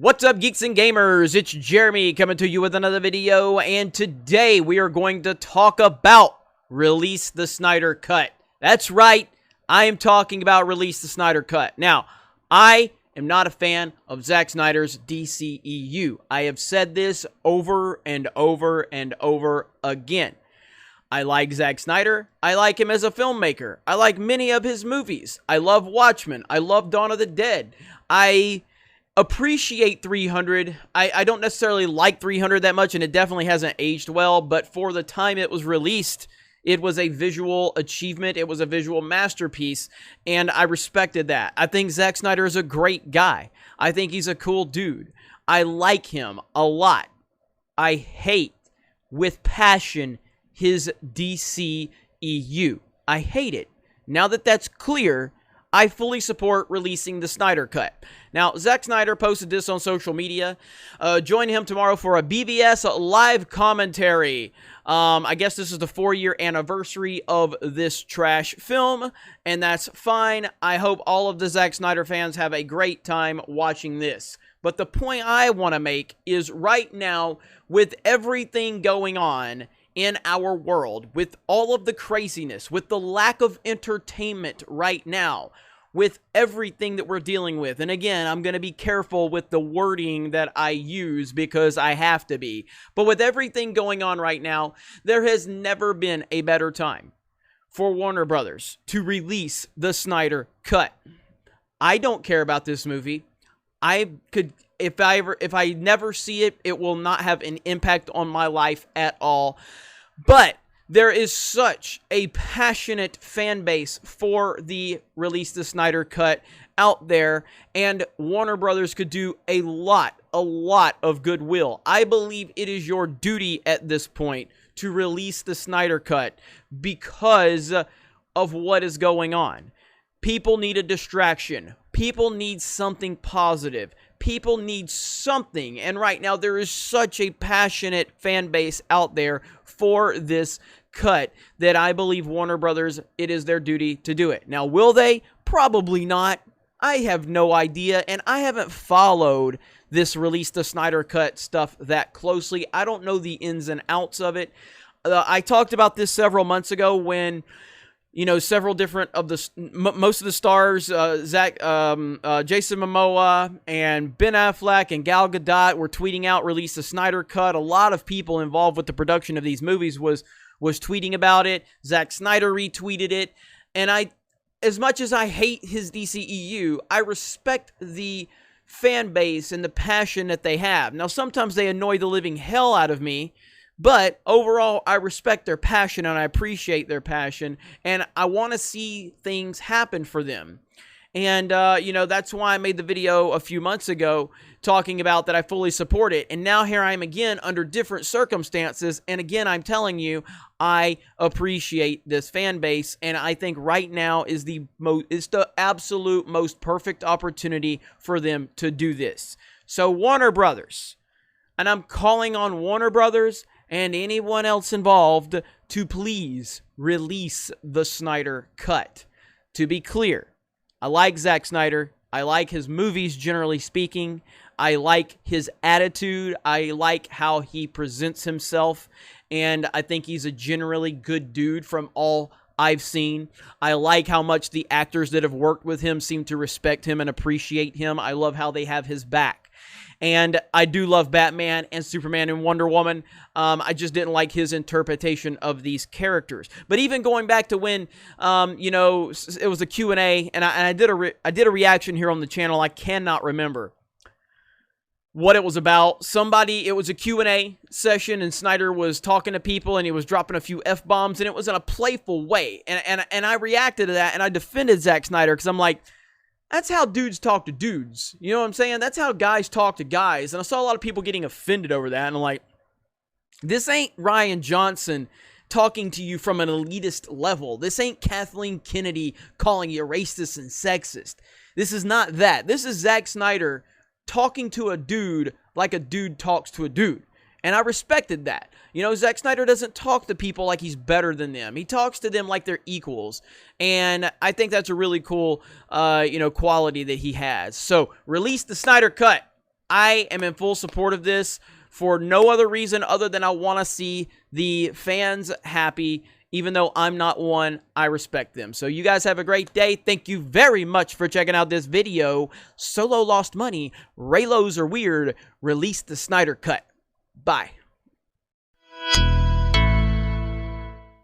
What's up, geeks and gamers? It's Jeremy coming to you with another video, and today we are going to talk about Release the Snyder Cut. That's right, I am talking about Release the Snyder Cut. Now, I am not a fan of Zack Snyder's DCEU. I have said this over and over and over again. I like Zack Snyder. I like him as a filmmaker. I like many of his movies. I love Watchmen. I love Dawn of the Dead. I appreciate 300. I don't necessarily like 300 that much, and it definitely hasn't aged well, but for the time it was released, it was a visual achievement. It was a visual masterpiece, and I respected that. I think Zack Snyder is a great guy. I think he's a cool dude. I like him a lot. I hate with passion his DCEU. I hate it. Now that that's clear, I fully support releasing the Snyder Cut. Now, Zack Snyder posted this on social media. Join him tomorrow for a BVS live commentary. I guess this is the 4-year anniversary of this trash film, and that's fine. I hope all of the Zack Snyder fans have a great time watching this. But the point I want to make is right now, with everything going on in our world, with all of the craziness, with the lack of entertainment right now, with everything that we're dealing with. And again, I'm going to be careful with the wording that I use because I have to be. But with everything going on right now, there has never been a better time for Warner Brothers to release the Snyder Cut. I don't care about this movie. I could, if I never see it, it will not have an impact on my life at all. But there is such a passionate fan base for the Release the Snyder Cut out there, and Warner Brothers could do a lot of goodwill. I believe it is your duty at this point to release the Snyder Cut because of what is going on. People need a distraction. People need something positive. People need something, and right now there is such a passionate fan base out there for this cut that I believe Warner Brothers, it is their duty to do it. Now, will they? Probably not. I have no idea, and I haven't followed this Release the Snyder Cut stuff that closely. I don't know the ins and outs of it. I talked about this several months ago when, you know, several different of the, most of the stars, Zack, Jason Momoa and Ben Affleck and Gal Gadot were tweeting out Release the Snyder Cut. A lot of people involved with the production of these movies was tweeting about it. Zack Snyder retweeted it. And as much as I hate his DCEU, I respect the fan base and the passion that they have. Now, sometimes they annoy the living hell out of me, but overall, I respect their passion and I appreciate their passion, and I want to see things happen for them. And, you know, that's why I made the video a few months ago talking about that I fully support it. And now here I am again under different circumstances. And again, I'm telling you, I appreciate this fan base. And I think right now is the absolute most perfect opportunity for them to do this. So Warner Brothers, and I'm calling on Warner Brothers and anyone else involved to please release the Snyder Cut. To be clear, I like Zack Snyder. I like his movies, generally speaking. I like his attitude. I like how he presents himself. And I think he's a generally good dude from all I've seen. I like how much the actors that have worked with him seem to respect him and appreciate him. I love how they have his back. And I do love Batman and Superman and Wonder Woman. I just didn't like his interpretation of these characters. But even going back to when, you know, it was a Q&A, and I did a reaction here on the channel. I cannot remember what it was about. It was a Q&A session, and Snyder was talking to people, and he was dropping a few F-bombs, and it was in a playful way. And I reacted to that, and I defended Zack Snyder, because I'm like, that's how dudes talk to dudes. You know what I'm saying? That's how guys talk to guys. And I saw a lot of people getting offended over that. And I'm like, this ain't Ryan Johnson talking to you from an elitist level. This ain't Kathleen Kennedy calling you racist and sexist. This is not that. This is Zack Snyder talking to a dude like a dude talks to a dude. And I respected that. You know, Zack Snyder doesn't talk to people like he's better than them. He talks to them like they're equals. And I think that's a really cool, you know, quality that he has. So, release the Snyder Cut. I am in full support of this for no other reason other than I want to see the fans happy. Even though I'm not one, I respect them. So you guys have a great day. Thank you very much for checking out this video. Solo lost money. Raylos are weird. Release the Snyder Cut. Bye.